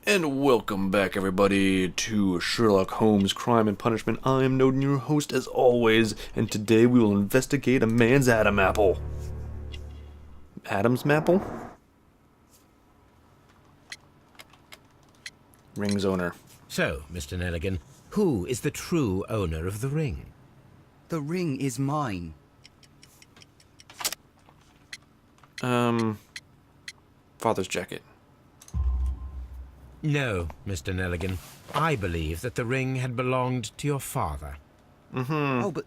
And welcome back, everybody, to Sherlock Holmes Crime and Punishment. I am Noden, your host, as always, and today we will investigate a man's Adam apple. Adam's Mapple? Ring's owner. So, Mr. Nelligan, who is the true owner of the ring? The ring is mine. Father's jacket. No, Mr. Nelligan. I believe that the ring had belonged to your father. Oh, but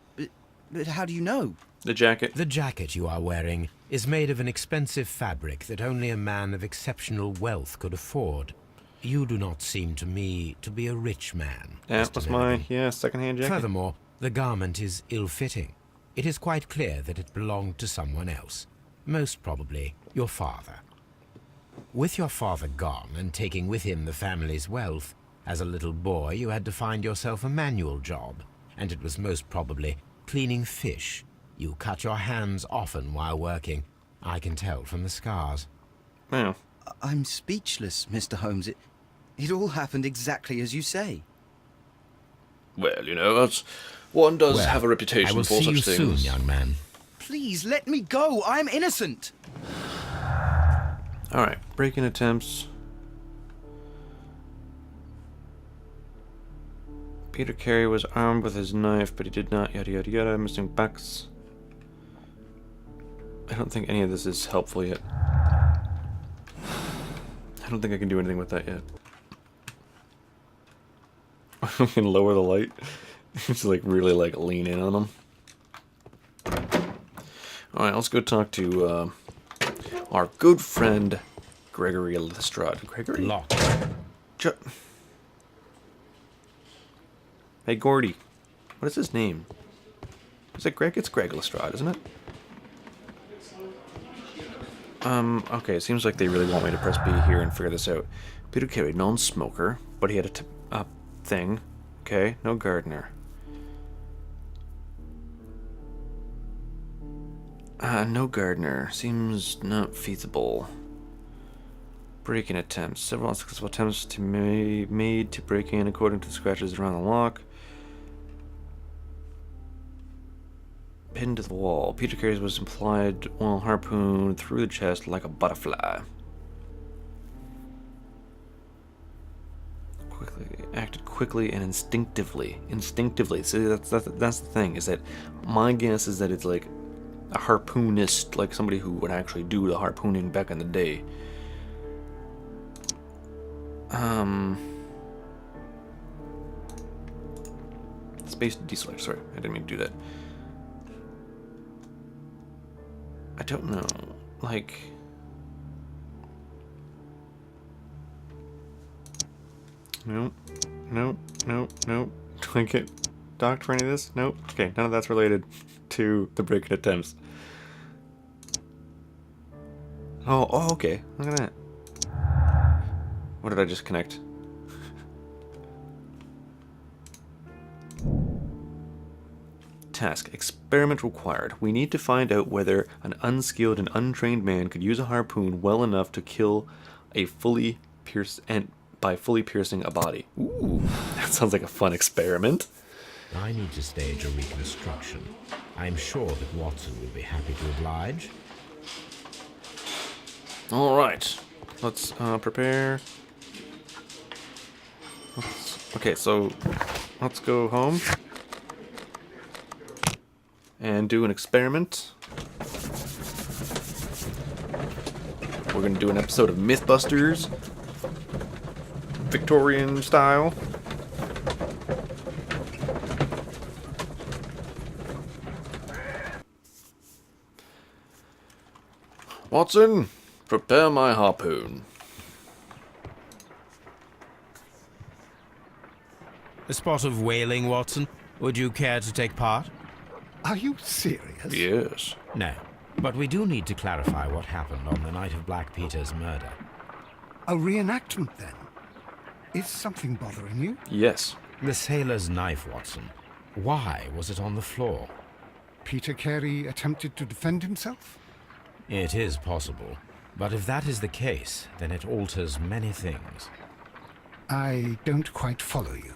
how do you know? The jacket. The jacket you are wearing is made of an expensive fabric that only a man of exceptional wealth could afford. You do not seem to me to be a rich man, That Mr. was Nelligan. my, second-hand jacket. Furthermore, the garment is ill-fitting. It is quite clear that it belonged to someone else, most probably your father. With your father gone and taking with him the family's wealth, as a little boy you had to find yourself a manual job, and it was most probably cleaning fish. You cut your hands often while working. I can tell from the scars. Wow. I'm speechless, Mr. Holmes. It all happened exactly as you say. Well, that's, one does Well, have a I reputation will for see you such soon, things. young man. Please, let me go. I'm innocent. Alright, break-in attempts. Peter Carey was armed with his knife, but he did not yada yada yada. Missing bucks. I don't think any of this is helpful yet. I don't think I can do anything with that yet. I can lower the light. Just really lean in on them. Alright, let's go talk to our good friend Gregory Lestrade. Gregory? Locked. Hey Gordy. What is his name? Is it Greg? It's Greg Lestrade, isn't it? Okay, it seems like they really want me to press B here and figure this out. Peter Carey, non-smoker, but he had a thing. Okay, no gardener. No gardener. Seems not feasible. Break-in attempts. Several unsuccessful attempts to made to break in according to the scratches around the lock. Pinned to the wall. Peter Carey was implied while harpooned through the chest like a butterfly. Acted quickly and instinctively. See, that's the thing, is that my guess is that it's like a harpoonist, like somebody who would actually do the harpooning back in the day. Space deselect, sorry, I didn't mean to do that. I don't know, Nope. Do I get docked for any of this? Nope. Okay, none of that's related to the break-in attempts. Oh, okay. Look at that. What did I just connect? Task. Experiment required. We need to find out whether an unskilled and untrained man could use a harpoon well enough to kill a by fully piercing a body. Ooh, that sounds like a fun experiment. I need to stage a reconstruction. I'm sure that Watson would be happy to oblige. Alright, let's prepare. Okay, so let's go home and do an experiment. We're going to do an episode of Mythbusters, Victorian style. Watson, prepare my harpoon. A spot of whaling, Watson. Would you care to take part? Are you serious? Yes. No. But we do need to clarify what happened on the night of Black Peter's murder. A reenactment, then? Is something bothering you? Yes. The sailor's knife, Watson. Why was it on the floor? Peter Carey attempted to defend himself? It is possible. But if that is the case, then it alters many things. I don't quite follow you.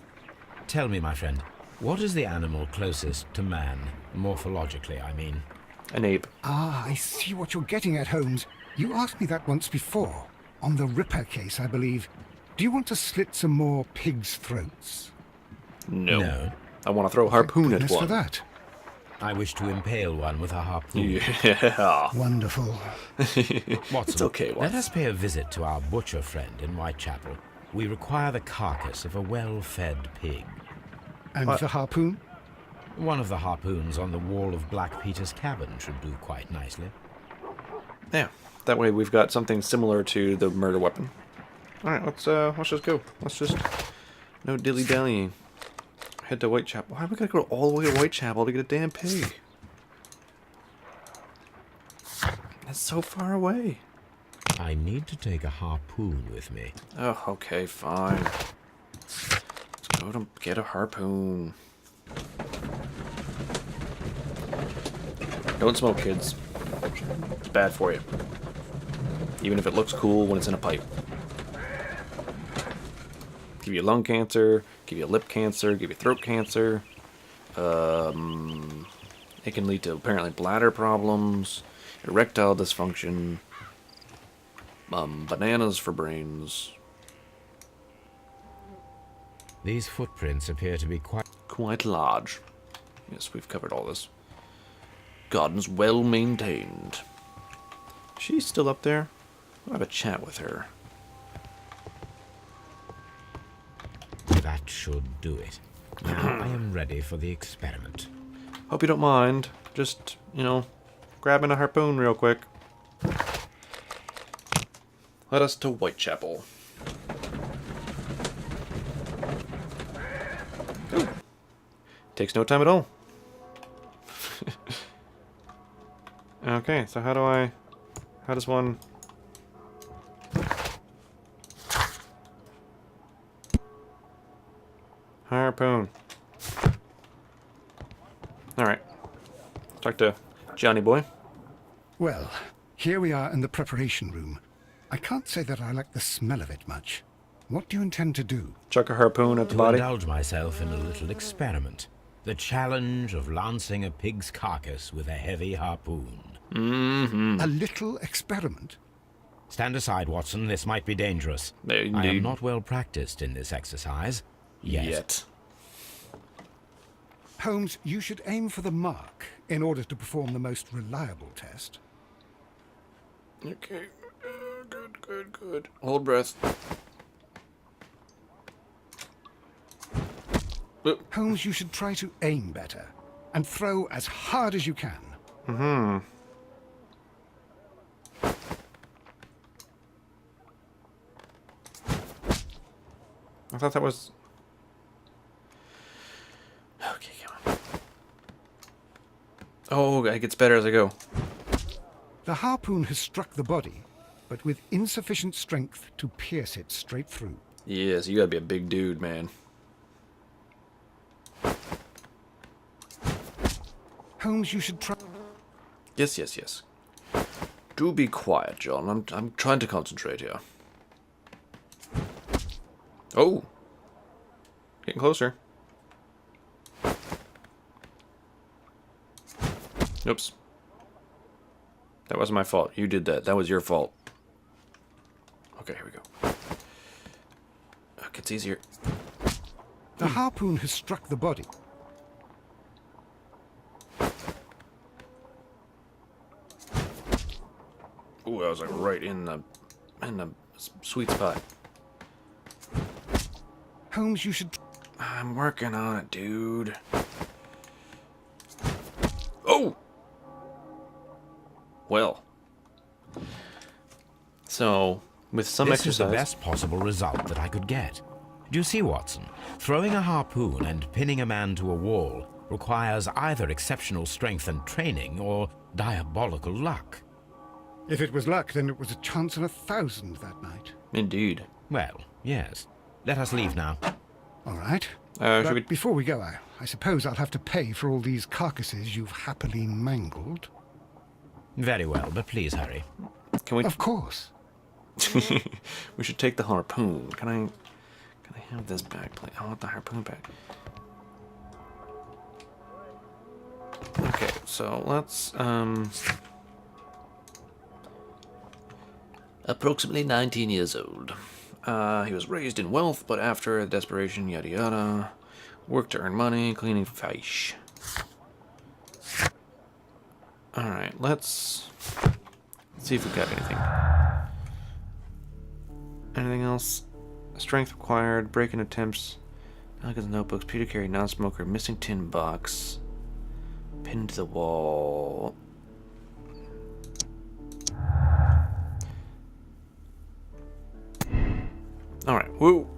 Tell me, my friend, what is the animal closest to man, morphologically, I mean? An ape. Ah, I see what you're getting at, Holmes. You asked me that once before. On the Ripper case, I believe. Do you want to slit some more pigs' throats? No. No. I want to throw a harpoon at Goodness one. for that. I wish to impale one with a harpoon. Yeah. Wonderful. Watson, It's okay, let Watson. us pay a visit to our butcher friend in Whitechapel. We require the carcass of a well-fed pig. And the harpoon? One of the harpoons on the wall of Black Peter's cabin should do quite nicely. Yeah. That way we've got something similar to the murder weapon. Alright, let's just go. Let's just... No dilly-dallying. Head to Whitechapel. Why are we gotta go all the way to Whitechapel to get a damn pig? That's so far away. I need to take a harpoon with me. Oh, okay, fine. Let's go to get a harpoon. Don't smoke, kids. It's bad for you. Even if it looks cool when it's in a pipe. Give you lung cancer, give you lip cancer, give you throat cancer. It can lead to apparently bladder problems, erectile dysfunction, bananas for brains. These footprints appear to be Quite large. Yes, we've covered all this. Garden's well maintained. She's still up there. I'll have a chat with her. That should do it. Now I am ready for the experiment. Hope you don't mind. Just, grabbing a harpoon real quick. Let us to Whitechapel. Ooh. Takes no time at all. Okay, so how does one... Harpoon. Alright. Talk to Johnny boy. Well, here we are in the preparation room. I can't say that I like the smell of it much. What do you intend to do? Chuck a harpoon at the To body. indulge myself in a little experiment. The challenge of lancing a pig's carcass with a heavy harpoon. A little experiment? Stand aside, Watson. This might be dangerous. I Indeed. am not well practiced in this exercise. Yet. Holmes, you should aim for the mark in order to perform the most reliable test. Okay. Good. Hold breath. Holmes, you should try to aim better and throw as hard as you can. I thought that was... Okay, come on. Oh, it gets better as I go. The harpoon has struck the body, but with insufficient strength to pierce it straight through. Yes, you gotta be a big dude, man. Holmes, you should try... Yes. Do be quiet, John. I'm trying to concentrate here. Oh! Getting closer. Oops. That wasn't my fault. You did that. That was your fault. Okay, here we go. It gets easier. The harpoon has struck the body. Ooh, I was like right in the sweet spot. Holmes, you should... I'm working on it, dude. Oh! Well. So, with some This is the exercise... best possible result that I could get. Do you see, Watson? Throwing a harpoon and pinning a man to a wall requires either exceptional strength and training or diabolical luck. If it was luck, then it was a chance in 1,000 that night. Indeed. Well, yes. Let us leave now. All right. Should But we... before we go, I suppose I'll have to pay for all these carcasses you've happily mangled. Very well, but please hurry. Can we... Of course. We should take the harpoon. Can Can I have this back, please? I want the harpoon back. Okay, so let's, approximately 19 years old. He was raised in wealth, but after desperation, yada yada. Worked to earn money, cleaning fish. Alright, let's see if we've got anything. Anything else? Strength required, break-in attempts, Alka's notebooks, Peter Carey, non-smoker, missing tin box, pinned to the wall. Alright, woo!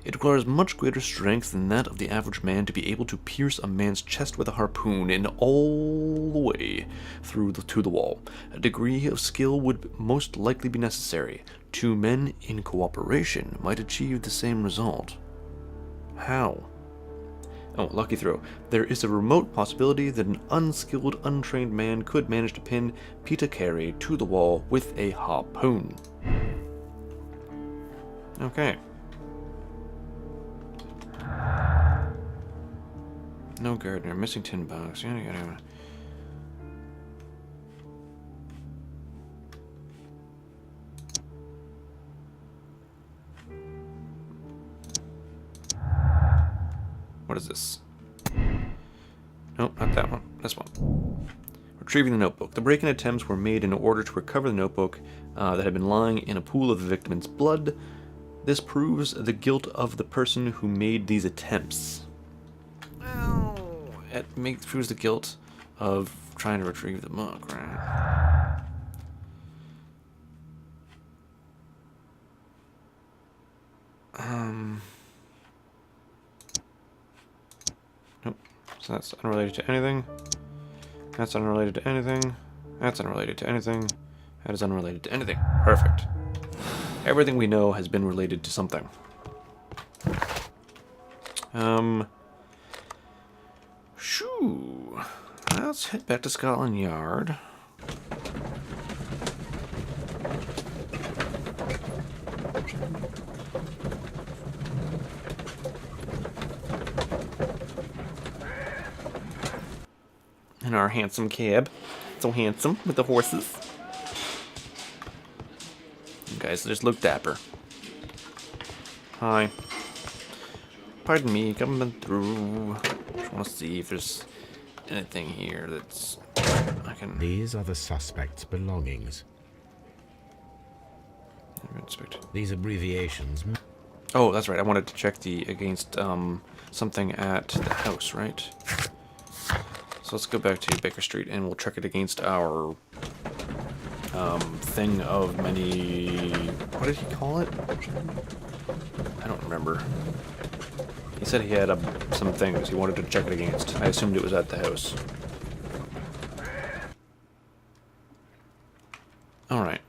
It requires much greater strength than that of the average man to be able to pierce a man's chest with a harpoon and all the way through to the wall. A degree of skill would most likely be necessary. Two men in cooperation might achieve the same result. How? Oh, lucky throw. There is a remote possibility that an unskilled, untrained man could manage to pin Peter Carey to the wall with a harpoon. Okay. No gardener, missing tin box, yada yada yada. What is this? Nope, not that one. This one. Retrieving the notebook. The break-in attempts were made in order to recover the notebook that had been lying in a pool of the victim's blood. This proves the guilt of the person who made these attempts. Well, it proves the guilt of trying to retrieve the book, right? Nope. So that's unrelated to anything. That's unrelated to anything. That's unrelated to anything. That is unrelated to anything. Perfect. Everything we know has been related to something. Shoo. Let's head back to Scotland Yard. In our handsome cab. So handsome with the horses. You guys just look dapper. Hi. Pardon me, coming through. Just want to see if there's anything here that's I can. These are the suspect's belongings. These abbreviations. Oh, that's right. I wanted to check against something at the house, right? So let's go back to Baker Street and we'll check it against our thing of many. What did he call it? I don't remember. He said he had some things he wanted to check it against. I assumed it was at the house. Alright,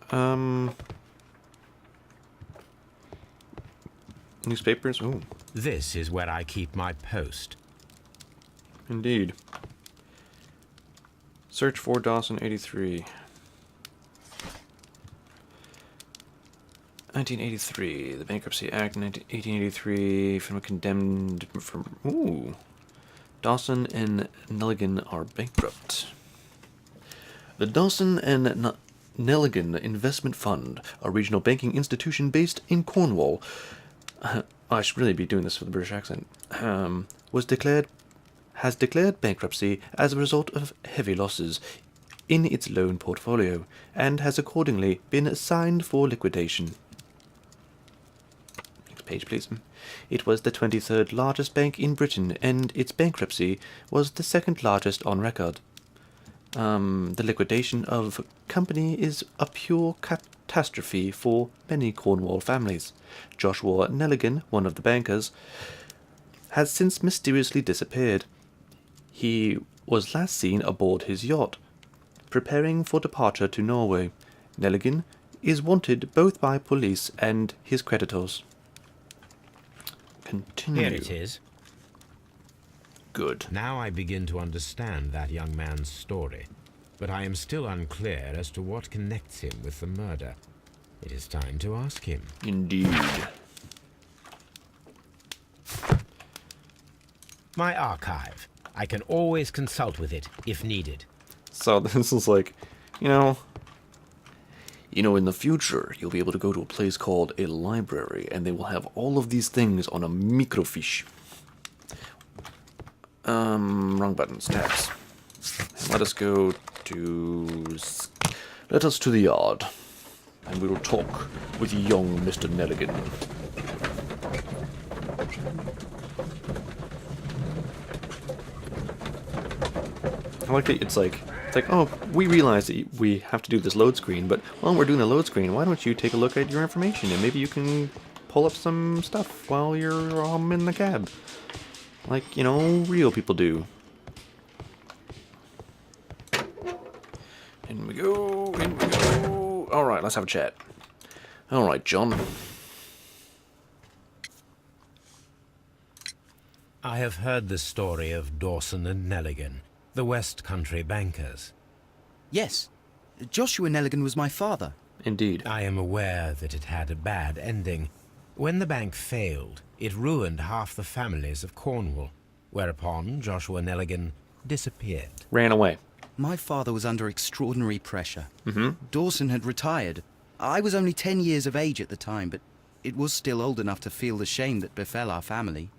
newspapers? Ooh. This is where I keep my post. Indeed. Search for Dawson 83. 1983, the Bankruptcy Act, 1883, film condemned for... Ooh. Dawson and Nelligan are bankrupt. The Dawson and Nelligan Investment Fund, a regional banking institution based in Cornwall, I should really be doing this with a British accent, has declared bankruptcy as a result of heavy losses in its loan portfolio, and has accordingly been assigned for liquidation. Next page, please. It was the 23rd largest bank in Britain, and its bankruptcy was the second largest on record. The liquidation of company is a pure catastrophe for many Cornwall families. Joshua Nelligan, one of the bankers, has since mysteriously disappeared. He was last seen aboard his yacht, preparing for departure to Norway. Nelligan is wanted both by police and his creditors. Continue. Here it is. Good. Now I begin to understand that young man's story, but I am still unclear as to what connects him with the murder. It is time to ask him. Indeed. My archive. I can always consult with it if needed. So this is like, you know, in the future, you'll be able to go to a place called a library, and they will have all of these things on a microfiche. Wrong buttons, tabs. And let us to the yard, and we will talk with young Mr. Nelligan. I like that it's like, oh, we realize that we have to do this load screen, but while we're doing the load screen, why don't you take a look at your information, and maybe you can pull up some stuff while you're in the cab. Like, real people do. In we go, in we go. Alright, let's have a chat. Alright, John. I have heard the story of Dawson and Nelligan, the West Country bankers. Yes, Joshua Nelligan was my father. Indeed. I am aware that it had a bad ending. When the bank failed, it ruined half the families of Cornwall, whereupon Joshua Nelligan disappeared. Ran away. My father was under extraordinary pressure. Dawson had retired. I was only 10 years of age at the time, but it was still old enough to feel the shame that befell our family.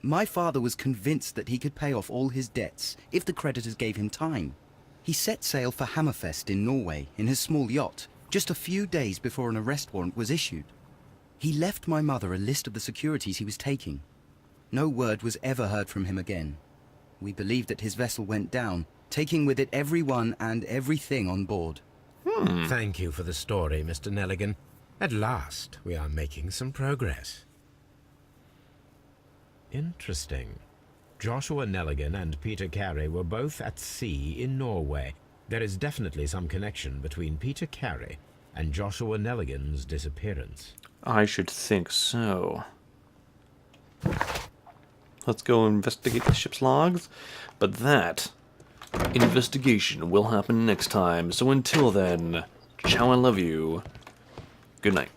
My father was convinced that he could pay off all his debts if the creditors gave him time. He set sail for Hammerfest in Norway in his small yacht, just a few days before an arrest warrant was issued. He left my mother a list of the securities he was taking. No word was ever heard from him again. We believe that his vessel went down, taking with it everyone and everything on board. Thank you for the story, Mr. Nelligan. At last, we are making some progress. Interesting. Joshua Nelligan and Peter Carey were both at sea in Norway. There is definitely some connection between Peter Carey and Joshua Nelligan's disappearance. I should think so. Let's go investigate the ship's logs. But that investigation will happen next time. So until then, ciao, I love you. Good night.